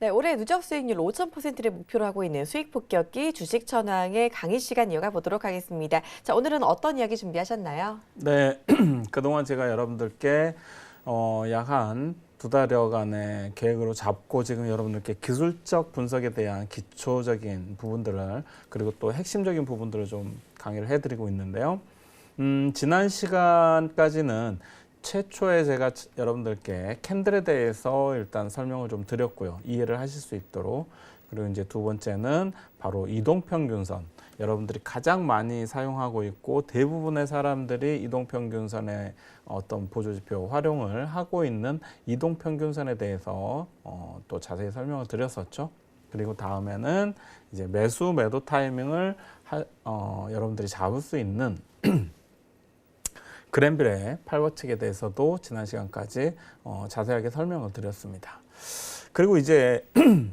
네, 올해 누적 수익률 5,000%를 목표로 하고 있는 수익 폭격기 주식 천왕의 강의 시간 이어가 보도록 하겠습니다. 자, 오늘은 어떤 이야기 준비하셨나요? 네, 그동안 제가 여러분들께 약 한 두 달여간의 계획으로 잡고 지금 여러분들께 기술적 분석에 대한 기초적인 부분들을 그리고 또 핵심적인 부분들을 좀 강의를 해드리고 있는데요. 지난 시간까지는 최초에 제가 여러분들께 캔들에 대해서 일단 설명을 좀 드렸고요. 이해를 하실 수 있도록. 그리고 이제 두 번째는 바로 이동평균선. 여러분들이 가장 많이 사용하고 있고 대부분의 사람들이 이동평균선의 어떤 보조지표 활용을 하고 있는 이동평균선에 대해서 또 자세히 설명을 드렸었죠. 그리고 다음에는 이제 매수 매도 타이밍을 여러분들이 잡을 수 있는 그랜빌의 팔버칙에 대해서도 지난 시간까지 자세하게 설명을 드렸습니다. 그리고 이제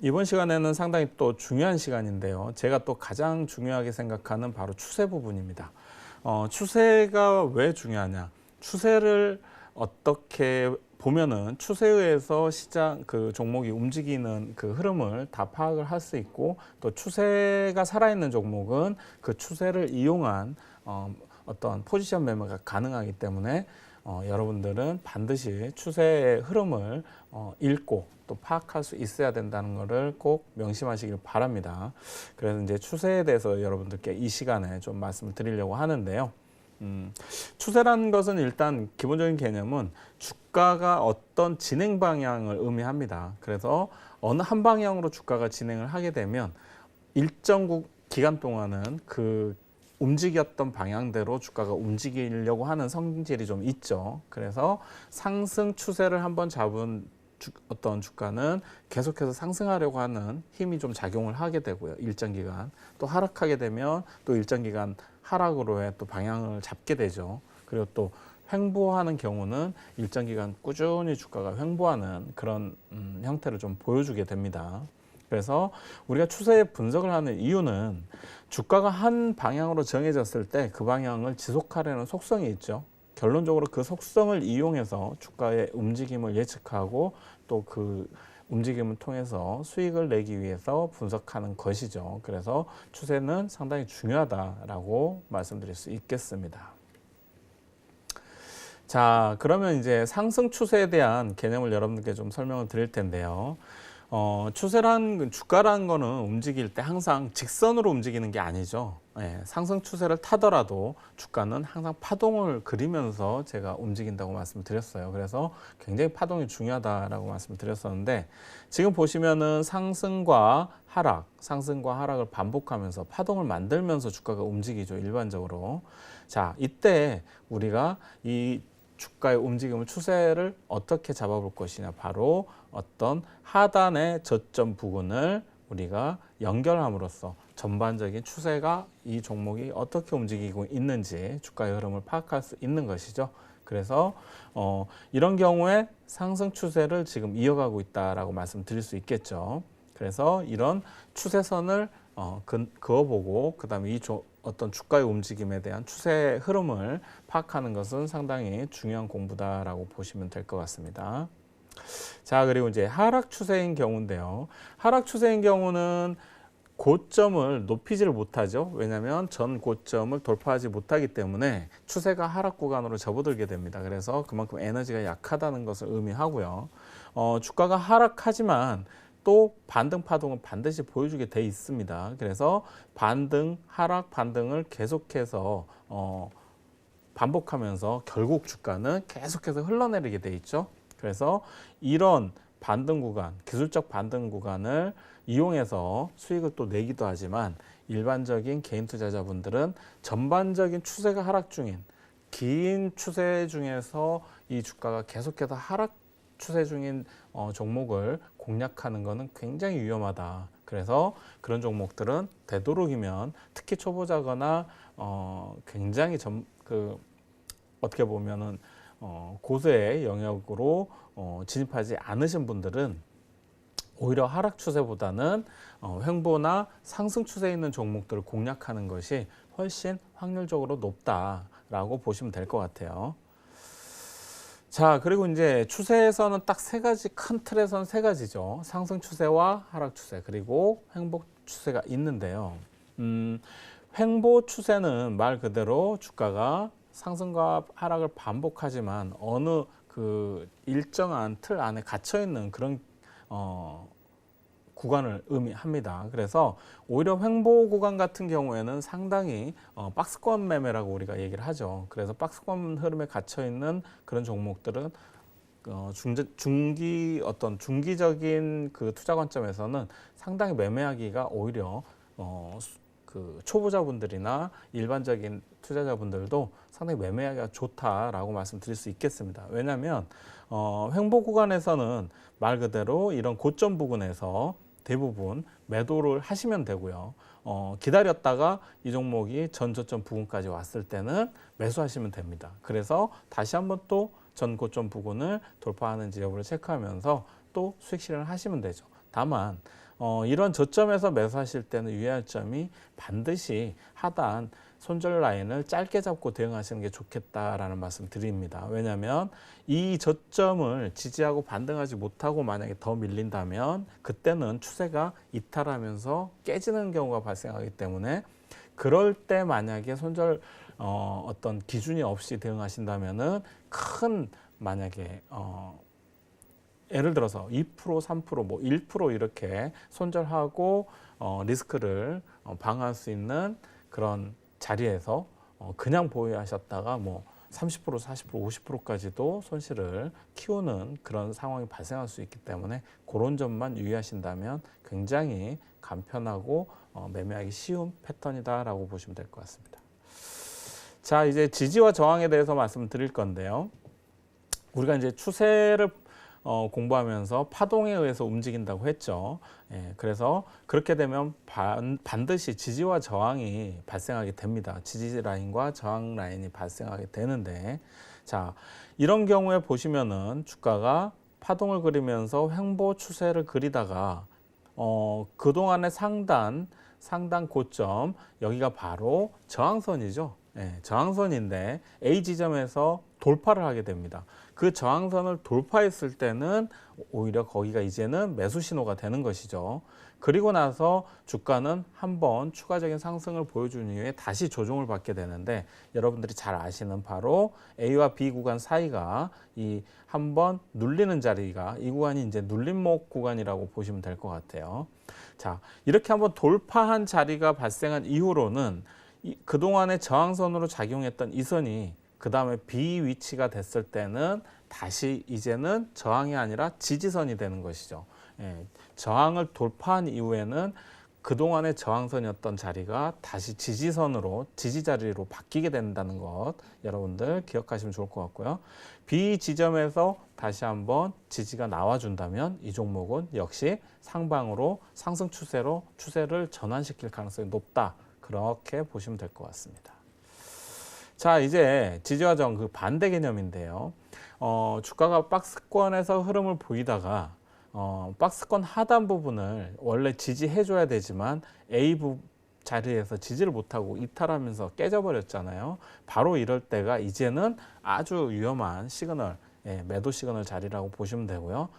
이번 시간에는 상당히 또 중요한 시간인데요. 제가 또 가장 중요하게 생각하는 바로 추세 부분입니다. 추세가 왜 중요하냐? 추세를 어떻게 보면은 추세에 의해서 시장 그 종목이 움직이는 그 흐름을 다 파악을 할 수 있고 또 추세가 살아있는 종목은 그 추세를 이용한 어떤 포지션 매매가 가능하기 때문에 여러분들은 반드시 추세의 흐름을 읽고 또 파악할 수 있어야 된다는 것을 꼭 명심하시길 바랍니다. 그래서 이제 추세에 대해서 여러분들께 이 시간에 좀 말씀을 드리려고 하는데요. 추세라는 것은 일단 기본적인 개념은 주가가 어떤 진행 방향을 의미합니다. 그래서 어느 한 방향으로 주가가 진행을 하게 되면 일정 기간 동안은 그 움직였던 방향대로 주가가 움직이려고 하는 성질이 좀 있죠. 그래서 상승 추세를 한번 잡은 어떤 주가는 계속해서 상승하려고 하는 힘이 좀 작용을 하게 되고요. 일정 기간. 또 하락하게 되면 또 일정 기간 하락으로의 또 방향을 잡게 되죠. 그리고 또 횡보하는 경우는 일정 기간 꾸준히 주가가 횡보하는 그런 형태를 좀 보여주게 됩니다. 그래서 우리가 추세 분석을 하는 이유는 주가가 한 방향으로 정해졌을 때 그 방향을 지속하려는 속성이 있죠. 결론적으로 그 속성을 이용해서 주가의 움직임을 예측하고 또 그 움직임을 통해서 수익을 내기 위해서 분석하는 것이죠. 그래서 추세는 상당히 중요하다라고 말씀드릴 수 있겠습니다. 자, 그러면 이제 상승 추세에 대한 개념을 여러분들께 좀 설명을 드릴 텐데요. 주가라는 거는 움직일 때 항상 직선으로 움직이는 게 아니죠. 상승 추세를 타더라도 주가는 항상 파동을 그리면서 제가 움직인다고 말씀드렸어요. 그래서 굉장히 파동이 중요하다라고 말씀드렸었는데 지금 보시면은 상승과 하락을 반복하면서 파동을 만들면서 주가가 움직이죠. 일반적으로. 자, 이때 우리가 이 주가의 움직임을 추세를 어떻게 잡아볼 것이냐, 바로 어떤 하단의 저점 부근을 우리가 연결함으로써 전반적인 추세가 이 종목이 어떻게 움직이고 있는지 주가의 흐름을 파악할 수 있는 것이죠. 그래서 이런 경우에 상승 추세를 지금 이어가고 있다라고 말씀드릴 수 있겠죠. 그래서 이런 추세선을 그어보고 그다음에 어떤 주가의 움직임에 대한 추세 흐름을 파악하는 것은 상당히 중요한 공부다라고 보시면 될 것 같습니다. 자, 그리고 이제 하락 추세인 경우인데요. 하락 추세인 경우는 고점을 높이지를 못하죠. 왜냐하면 전 고점을 돌파하지 못하기 때문에 추세가 하락 구간으로 접어들게 됩니다. 그래서 그만큼 에너지가 약하다는 것을 의미하고요. 주가가 하락하지만 또 반등 파동은 반드시 보여주게 돼 있습니다. 그래서 반등, 하락, 반등을 계속해서 반복하면서 결국 주가는 계속해서 흘러내리게 돼 있죠. 그래서 이런 반등 구간, 기술적 반등 구간을 이용해서 수익을 또 내기도 하지만 일반적인 개인 투자자분들은 전반적인 추세가 하락 중인 긴 추세 중에서 이 주가가 계속해서 하락 추세 중인 종목을 공략하는 것은 굉장히 위험하다. 그래서 그런 종목들은 되도록이면 특히 초보자거나 굉장히 어떻게 보면은 고수의 영역으로 진입하지 않으신 분들은 오히려 하락 추세보다는 횡보나 상승 추세에 있는 종목들을 공략하는 것이 훨씬 확률적으로 높다라고 보시면 될 것 같아요. 자, 그리고 이제 추세에서는 딱 세 가지, 큰 틀에서는 세 가지죠. 상승 추세와 하락 추세, 그리고 횡보 추세가 있는데요. 횡보 추세는 말 그대로 주가가 상승과 하락을 반복하지만 어느 그 일정한 틀 안에 갇혀 있는 그런 구간을 의미합니다. 그래서 오히려 횡보 구간 같은 경우에는 상당히 박스권 매매라고 우리가 얘기를 하죠. 그래서 박스권 흐름에 gat혀 있는 그런 종목들은 중기적인 그 투자 관점에서는 상당히 매매하기가 오히려 그 초보자분들이나 일반적인 투자자분들도 상당히 매매하기가 좋다라고 말씀드릴 수 있겠습니다. 왜냐하면 횡보 구간에서는 말 그대로 이런 고점 부근에서 대부분 매도를 하시면 되고요. 기다렸다가 이 종목이 전 저점 부근까지 왔을 때는 매수하시면 됩니다. 그래서 다시 한번 또 전 고점 부근을 돌파하는지 여부를 체크하면서 또 수익 실현을 하시면 되죠. 다만 이런 저점에서 매수하실 때는 유의할 점이 반드시 하단 손절 라인을 짧게 잡고 대응하시는 게 좋겠다라는 말씀 드립니다. 왜냐하면 이 저점을 지지하고 반등하지 못하고 만약에 더 밀린다면 그때는 추세가 이탈하면서 깨지는 경우가 발생하기 때문에 그럴 때 만약에 손절 어떤 기준이 없이 대응하신다면은 큰 만약에 예를 들어서 2%, 3%, 뭐 1% 이렇게 손절하고 리스크를 방어할 수 있는 그런 자리에서 그냥 보유하셨다가 뭐 30%, 40%, 50%까지도 손실을 키우는 그런 상황이 발생할 수 있기 때문에 그런 점만 유의하신다면 굉장히 간편하고 매매하기 쉬운 패턴이다라고 보시면 될 것 같습니다. 자, 이제 지지와 저항에 대해서 말씀드릴 건데요. 우리가 이제 추세를 공부하면서 파동에 의해서 움직인다고 했죠. 예, 그래서 그렇게 되면 반드시 지지와 저항이 발생하게 됩니다. 지지 라인과 저항 라인이 발생하게 되는데, 자, 이런 경우에 보시면은 주가가 파동을 그리면서 횡보 추세를 그리다가 그동안의 상단 고점, 여기가 바로 저항선이죠. 예, 저항선인데 A 지점에서 돌파를 하게 됩니다. 그 저항선을 돌파했을 때는 오히려 거기가 이제는 매수 신호가 되는 것이죠. 그리고 나서 주가는 한번 추가적인 상승을 보여준 이후에 다시 조정을 받게 되는데, 여러분들이 잘 아시는 바로 A와 B 구간 사이가 이 한번 눌리는 자리가, 이 구간이 이제 눌림목 구간이라고 보시면 될 것 같아요. 자, 이렇게 한번 돌파한 자리가 발생한 이후로는 그동안의 저항선으로 작용했던 이 선이 그 다음에 B 위치가 됐을 때는 다시 이제는 저항이 아니라 지지선이 되는 것이죠. 예, 저항을 돌파한 이후에는 그동안의 저항선이었던 자리가 다시 지지선으로, 지지자리로 바뀌게 된다는 것 여러분들 기억하시면 좋을 것 같고요. B 지점에서 다시 한번 지지가 나와준다면 이 종목은 역시 상방으로 상승 추세로 추세를 전환시킬 가능성이 높다. 그렇게 보시면 될 것 같습니다. 자, 이제 지지와 저항 그 반대 개념인데요. 주가가 박스권에서 흐름을 보이다가 박스권 하단 부분을 원래 지지해줘야 되지만 A 자리에서 지지를 못하고 이탈하면서 깨져버렸잖아요. 바로 이럴 때가 이제는 아주 위험한 시그널, 예, 매도 시그널 자리라고 보시면 되고요.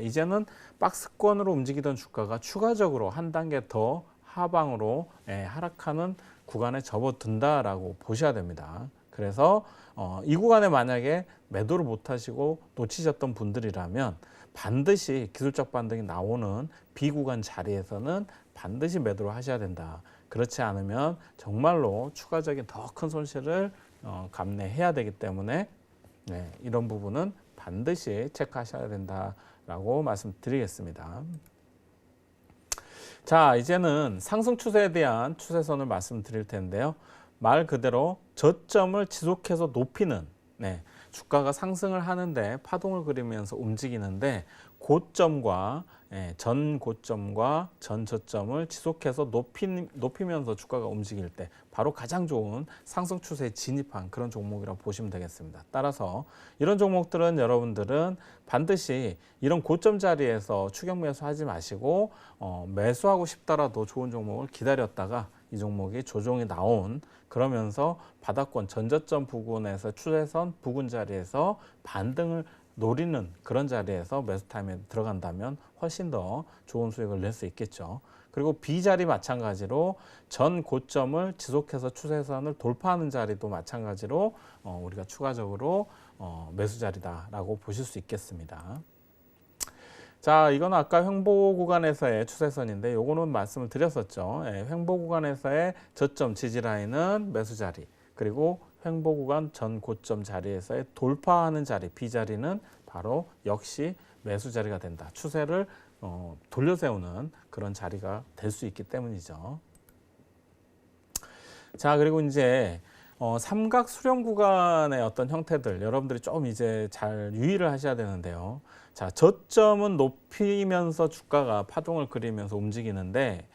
이제는 박스권으로 움직이던 주가가 추가적으로 한 단계 더 하방으로 하락하는 구간에 접어든다라고 보셔야 됩니다. 그래서 이 구간에 만약에 매도를 못하시고 놓치셨던 분들이라면 반드시 기술적 반등이 나오는 B 구간 자리에서는 반드시 매도를 하셔야 된다. 그렇지 않으면 정말로 추가적인 더 큰 손실을 감내해야 되기 때문에 이런 부분은 반드시 체크하셔야 된다라고 말씀드리겠습니다. 자, 이제는 상승 추세에 대한 추세선을 말씀드릴 텐데요. 말 그대로 저점을 지속해서 높이는, 주가가 상승을 하는데 파동을 그리면서 움직이는데 고점과 전 고점과 전 저점을 지속해서 높이면서 주가가 움직일 때 바로 가장 좋은 상승 추세에 진입한 그런 종목이라고 보시면 되겠습니다. 따라서 이런 종목들은 여러분들은 반드시 이런 고점 자리에서 추격 매수하지 마시고 매수하고 싶더라도 좋은 종목을 기다렸다가 이 종목이 조정이 나온 그러면서 바닥권 전저점 부근에서 추세선 부근 자리에서 반등을 노리는 그런 자리에서 매수 타임에 들어간다면 훨씬 더 좋은 수익을 낼 수 있겠죠. 그리고 B자리 마찬가지로 전 고점을 지속해서 추세선을 돌파하는 자리도 마찬가지로 우리가 추가적으로 매수 자리다라고 보실 수 있겠습니다. 자, 이건 아까 횡보 구간에서의 추세선인데 요거는 말씀을 드렸었죠. 횡보 구간에서의 저점 지지 라인은 매수 자리, 그리고 횡보 구간 전 고점 자리에서의 돌파하는 자리 B자리는 바로 역시 매수 자리가 된다. 추세를 돌려세우는 그런 자리가 될 수 있기 때문이죠. 자, 그리고 이제 삼각 수렴 구간의 어떤 형태들 여러분들이 좀 이제 잘 유의를 하셔야 되는데요. 자, 저점은 높이면서 주가가 파동을 그리면서 움직이는데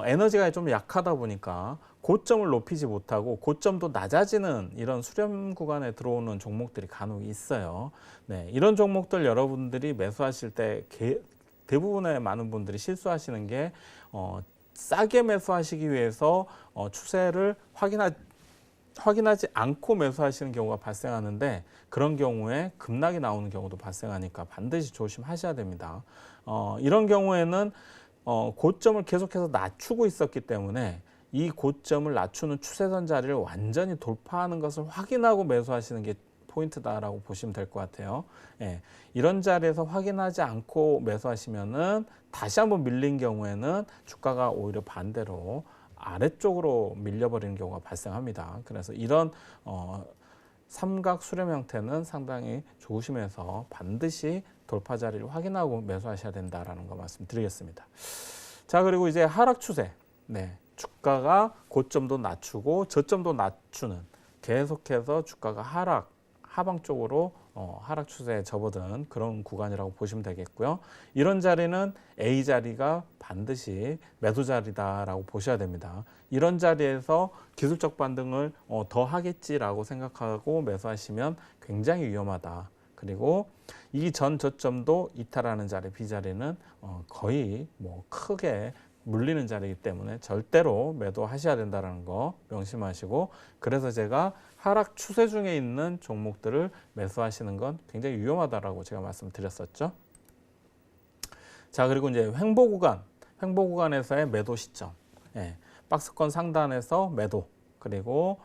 에너지가 좀 약하다 보니까 고점을 높이지 못하고 고점도 낮아지는 이런 수렴 구간에 들어오는 종목들이 간혹 있어요. 네, 이런 종목들 여러분들이 매수하실 때 대부분의 많은 분들이 실수하시는 게 싸게 매수하시기 위해서 추세를 확인하지 않고 매수하시는 경우가 발생하는데 그런 경우에 급락이 나오는 경우도 발생하니까 반드시 조심하셔야 됩니다. 이런 경우에는 고점을 계속해서 낮추고 있었기 때문에 이 고점을 낮추는 추세선 자리를 완전히 돌파하는 것을 확인하고 매수하시는 게 포인트다라고 보시면 될 것 같아요. 이런 자리에서 확인하지 않고 매수하시면은 다시 한번 밀린 경우에는 주가가 오히려 반대로 아래쪽으로 밀려버리는 경우가 발생합니다. 그래서 이런 삼각 수렴 형태는 상당히 조심해서 반드시 돌파 자리를 확인하고 매수하셔야 된다라는 거 말씀드리겠습니다. 자, 그리고 이제 하락 추세. 네, 주가가 고점도 낮추고 저점도 낮추는 계속해서 주가가 하방 쪽으로 하락 추세에 접어든 그런 구간이라고 보시면 되겠고요. 이런 자리는 A 자리가 반드시 매도 자리다라고 보셔야 됩니다. 이런 자리에서 기술적 반등을 더 하겠지라고 생각하고 매수하시면 굉장히 위험하다. 그리고 이 전 저점도 이탈하는 자리 B 자리는 거의 뭐 크게 물리는 자리이기 때문에 절대로 매도하셔야 된다는 거 명심하시고, 그래서 제가 하락 추세 중에 있는 종목들을 매수하시는 건 굉장히 위험하다라고 제가 말씀드렸었죠. 자, 그리고 이제 횡보 구간에서의 매도 시점. 박스권 상단에서 매도, 그리고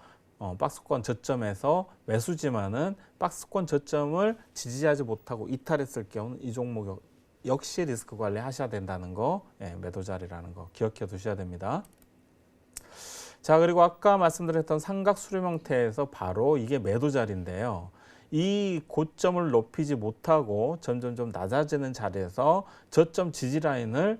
박스권 저점에서 매수지만은 박스권 저점을 지지하지 못하고 이탈했을 경우는 이 종목 역시 리스크 관리 하셔야 된다는 거, 매도 자리라는 거 기억해 두셔야 됩니다. 자, 그리고 아까 말씀드렸던 삼각 수렴 형태에서 바로 이게 매도 자리인데요. 이 고점을 높이지 못하고 점점점 낮아지는 자리에서 저점 지지 라인을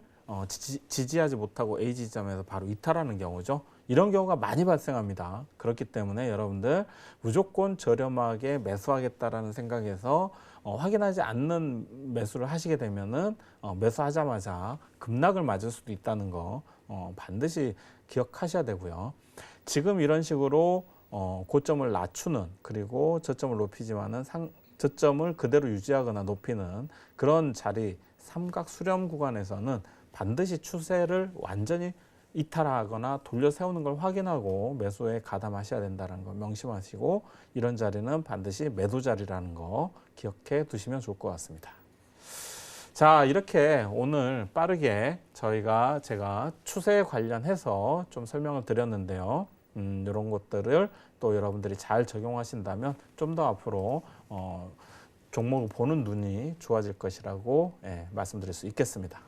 지지하지 못하고 A 지점에서 바로 이탈하는 경우죠. 이런 경우가 많이 발생합니다. 그렇기 때문에 여러분들 무조건 저렴하게 매수하겠다라는 생각에서 확인하지 않는 매수를 하시게 되면은 매수하자마자 급락을 맞을 수도 있다는 거 반드시 기억하셔야 되고요. 지금 이런 식으로 고점을 낮추는, 그리고 저점을 높이지만은 저점을 그대로 유지하거나 높이는 그런 자리 삼각 수렴 구간에서는 반드시 추세를 완전히 이탈하거나 돌려 세우는 걸 확인하고 매수에 가담하셔야 된다는 거 명심하시고, 이런 자리는 반드시 매도 자리라는 거 기억해 두시면 좋을 것 같습니다. 자, 이렇게 오늘 빠르게 제가 추세에 관련해서 좀 설명을 드렸는데요. 이런 것들을 또 여러분들이 잘 적용하신다면 좀 더 앞으로 종목을 보는 눈이 좋아질 것이라고 말씀드릴 수 있겠습니다.